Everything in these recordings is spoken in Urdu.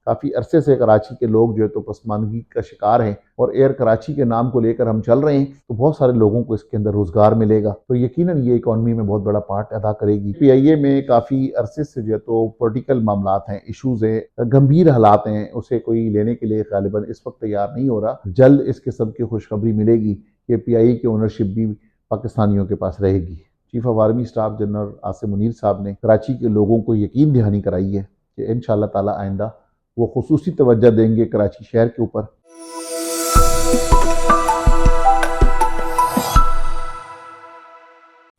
کافی عرصے سے کراچی کے لوگ جو ہے تو پسماندگی کا شکار ہیں، اور ایئر کراچی کے نام کو لے کر ہم چل رہے ہیں تو بہت سارے لوگوں کو اس کے اندر روزگار ملے گا، تو یقیناً یہ اکانومی میں بہت بڑا پارٹ ادا کرے گی۔ پی آئی اے میں کافی عرصے سے جو ہے تو پولیٹیکل معاملات ہیں، ایشوز ہیں، گمبھیر حالات ہیں، اسے کوئی لینے کے لیے غالباً اس وقت تیار نہیں ہو رہا۔ جلد اس قسم کی خوشخبری ملے گی کہ پی آئی اے کی اونرشپ بھی پاکستانیوں کے پاس رہے گی۔ Chief of army staff general Asim Munir صاحب نے کراچی کے لوگوں کو یقین دہانی کرائی ہے کہ انشاءاللہ تعالی آئندہ وہ خصوصی توجہ دیں گے کراچی شہر کے اوپر۔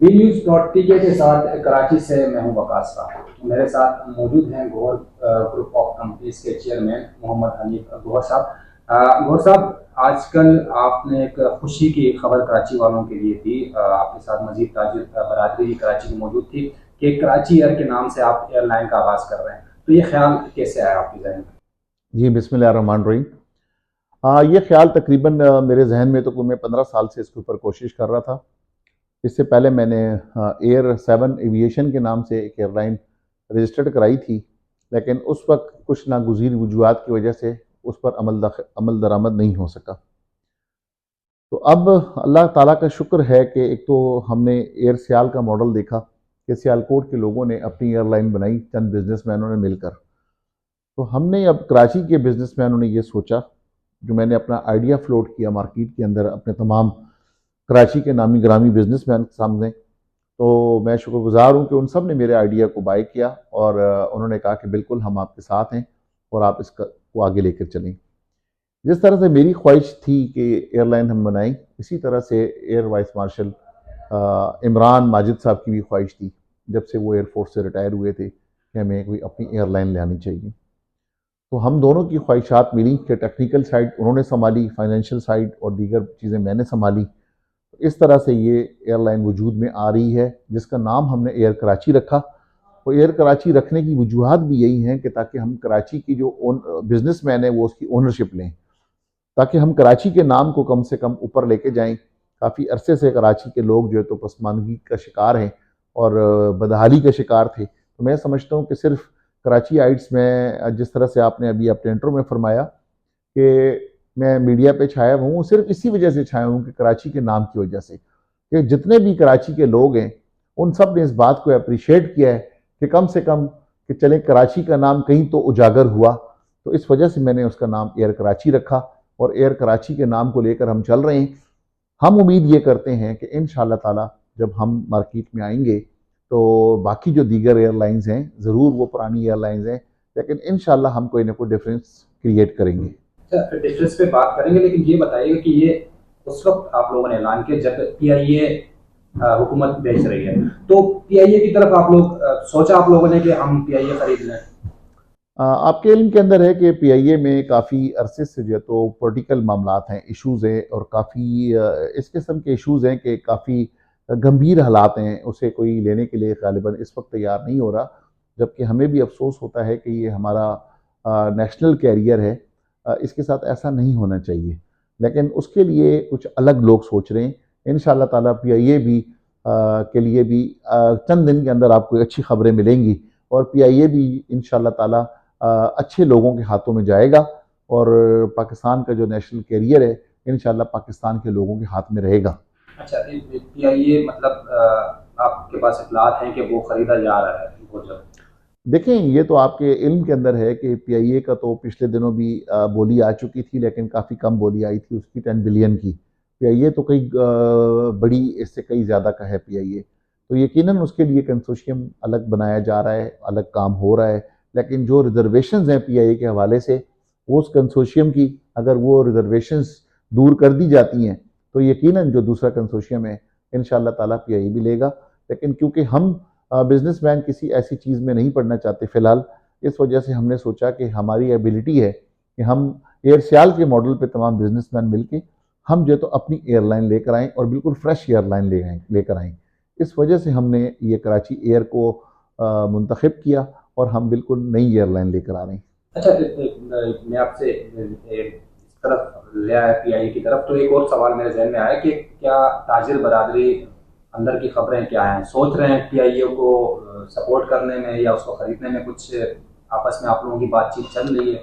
وی نیوز ڈاٹ ٹی کے ساتھ کراچی سے میں ہوں وقاص صاحب، میرے ساتھ موجود ہیں گوہر گروپ آف کمپنیز کے چیئرمین محمد حنیف گوہر صاحب۔ گوہر صاحب، آج کل آپ نے ایک خوشی کی خبر کراچی والوں کے لیے دی، آپ کے ساتھ مزید تاجر برادری بھی کراچی میں موجود تھی کہ کراچی ایئر کے نام سے آپ ایئر لائن کا آغاز کر رہے ہیں، تو یہ خیال کیسے آیا آپ کے ذہن میں؟ جی بسم اللہ الرحمن الرحیم۔ یہ خیال تقریباً میرے ذہن میں تو میں 15 سال سے اس کے اوپر کوشش کر رہا تھا۔ اس سے پہلے میں نے ایئر 7 ایویشن کے نام سے ایک ایئر لائن رجسٹرڈ کرائی تھی، لیکن اس وقت کچھ ناگزیر وجوہات کی وجہ سے اس پر عمل درآمد نہیں ہو سکا۔ تو اب اللہ تعالیٰ کا شکر ہے کہ ایک تو ہم نے ایئر سیال کا ماڈل دیکھا کہ سیالکوٹ کے لوگوں نے اپنی ایئر لائن بنائی، چند بزنس مینوں نے مل کر۔ تو ہم نے اب کراچی کے بزنس مینوں نے یہ سوچا، جو میں نے اپنا آئیڈیا فلوٹ کیا مارکیٹ کے اندر اپنے تمام کراچی کے نامی گرامی بزنس مین کے سامنے، تو میں شکر گزار ہوں کہ ان سب نے میرے آئیڈیا کو بائی کیا اور انہوں نے کہا کہ بالکل ہم آپ کے ساتھ ہیں اور آپ اس کو آگے لے کر چلیں۔ جس طرح سے میری خواہش تھی کہ ایئر لائن ہم بنائیں، اسی طرح سے air vice marshal Imran Majid صاحب کی بھی خواہش تھی، جب سے وہ ایئر فورس سے ریٹائر ہوئے تھے، کہ ہمیں کوئی اپنی ایئر لائن لانی چاہیے۔ تو ہم دونوں کی خواہشات ملی کہ ٹیکنیکل سائڈ انہوں نے سنبھالی، فائنینشیل سائڈ اور دیگر چیزیں میں نے سنبھالی۔ اس طرح سے یہ ایئر لائن وجود میں آ رہی ہے، جس کا نام ہم نے ایئر کراچی رکھا۔ اور ایئر کراچی رکھنے کی وجوہات بھی یہی ہیں کہ تاکہ ہم کراچی کی جو بزنس مین ہے وہ اس کی اونرشپ لیں، تاکہ ہم کراچی کے نام کو کم سے کم اوپر لے کے جائیں۔ کافی عرصے سے کراچی کے لوگ جو ہے تو پسماندگی کا شکار ہیں اور بدحالی کا شکار تھے۔ تو میں سمجھتا ہوں کہ صرف کراچی آئٹس میں، جس طرح سے آپ نے ابھی اپنے انٹرو میں فرمایا کہ میں میڈیا پہ چھایا ہوں، صرف اسی وجہ سے چھایا ہوں کہ کراچی کے نام کی وجہ سے، کہ جتنے بھی کراچی کے لوگ ہیں ان سب نے اس بات کو اپریشیٹ کیا ہے کہ کم سے کم کہ چلیں کراچی کا نام کہیں تو اجاگر ہوا۔ تو اس وجہ سے میں نے اس کا نام ایئر کراچی رکھا اور ایئر کراچی کے نام کو لے کر ہم چل رہے ہیں۔ ہم امید یہ کرتے ہیں کہ انشاءاللہ تعالی جب ہم مارکیٹ میں آئیں گے تو باقی جو دیگر ایئر لائنز ہیں، ضرور وہ پرانی ایئر لائنز ہیں، لیکن انشاءاللہ ہم کوئی نہ کوئی ڈیفرنس کریٹ کریں گے۔ ڈفرینس پہ بات کریں گے، لیکن یہ بتائیے گا کہ یہ اس وقت آپ لوگوں نے اعلان کیا جب پی آئی اے حکومت بیچ رہی ہے، تو پی آئی اے کی طرف آپ لوگ سوچا آپ لوگوں نے کہ ہم پی آئی اے خرید لیں؟ آپ کے علم کے اندر ہے کہ پی آئی اے میں کافی عرصے سے جو ہے تو پولیٹیکل معاملات ہیں، ایشوز ہیں، اور کافی اس قسم کے ایشوز ہیں کہ کافی گمبھیر حالات ہیں، اسے کوئی لینے کے لیے غالباً اس وقت تیار نہیں ہو رہا، جبکہ ہمیں بھی افسوس ہوتا ہے کہ یہ ہمارا نیشنل کیریئر ہے، اس کے ساتھ ایسا نہیں ہونا چاہیے، لیکن اس کے لیے کچھ الگ لوگ سوچ رہے ہیں۔ انشاءاللہ تعالیٰ پی آئی اے بھی کے لیے بھی چند دن کے اندر آپ کو اچھی خبریں ملیں گی، اور پی آئی اے بھی انشاءاللہ تعالیٰ اچھے لوگوں کے ہاتھوں میں جائے گا، اور پاکستان کا جو نیشنل کیریئر ہے انشاءاللہ پاکستان کے لوگوں کے ہاتھ میں رہے گا۔ اچھا، پی آئی اے مطلب آپ کے پاس اطلاعات ہیں کہ وہ خریدا جا رہا ہے بہت جلد؟ دیکھیں، یہ تو آپ کے علم کے اندر ہے کہ پی آئی اے کا تو پچھلے دنوں بھی بولی آ چکی تھی، لیکن کافی کم بولی آئی تھی اس کی 10 بلین کی۔ پی آئی اے تو کئی بڑی، اس سے کئی زیادہ کا ہے پی آئی اے، تو یقیناً اس کے لیے کنسورشیم الگ بنایا جا رہا ہے، الگ کام ہو رہا ہے، لیکن جو ریزرویشنز ہیں پی آئی اے کے حوالے سے، وہ اس کنسورشیم کی اگر وہ ریزرویشنز دور کر دی جاتی ہیں تو یقیناً جو دوسرا کنسورشیم ہے انشاءاللہ تعالیٰ پی آئی اے بھی لے گا، لیکن کیونکہ ہم بزنس مین کسی ایسی چیز میں نہیں پڑنا چاہتے فی الحال، اس وجہ سے ہم نے سوچا کہ ہماری ایبیلٹی ہے کہ ہم ایئر سیال کے ماڈل پہ تمام بزنس مین مل کے ہم جو ہے تو اپنی ایئر لائن لے کر آئیں، اور بالکل فریش ایئر لائن لے کر آئیں۔ اس وجہ سے ہم نے یہ کراچی ایئر کو منتخب کیا اور ہم بالکل نئی ایئر لائن لے کر آ رہے ہیں۔ اچھا، میں آپ سے اس طرف لے آیا پی آئی اے کی طرف، تو ایک اور سوال میرے ذہن میں آیا کہ کیا تاجر برادری اندر کی خبریں کیا ہیں، سوچ رہے ہیں پی آئی اے کو سپورٹ کرنے میں یا اس کو خریدنے میں، کچھ آپس میں آپ لوگوں کی بات چیت چل رہی ہے؟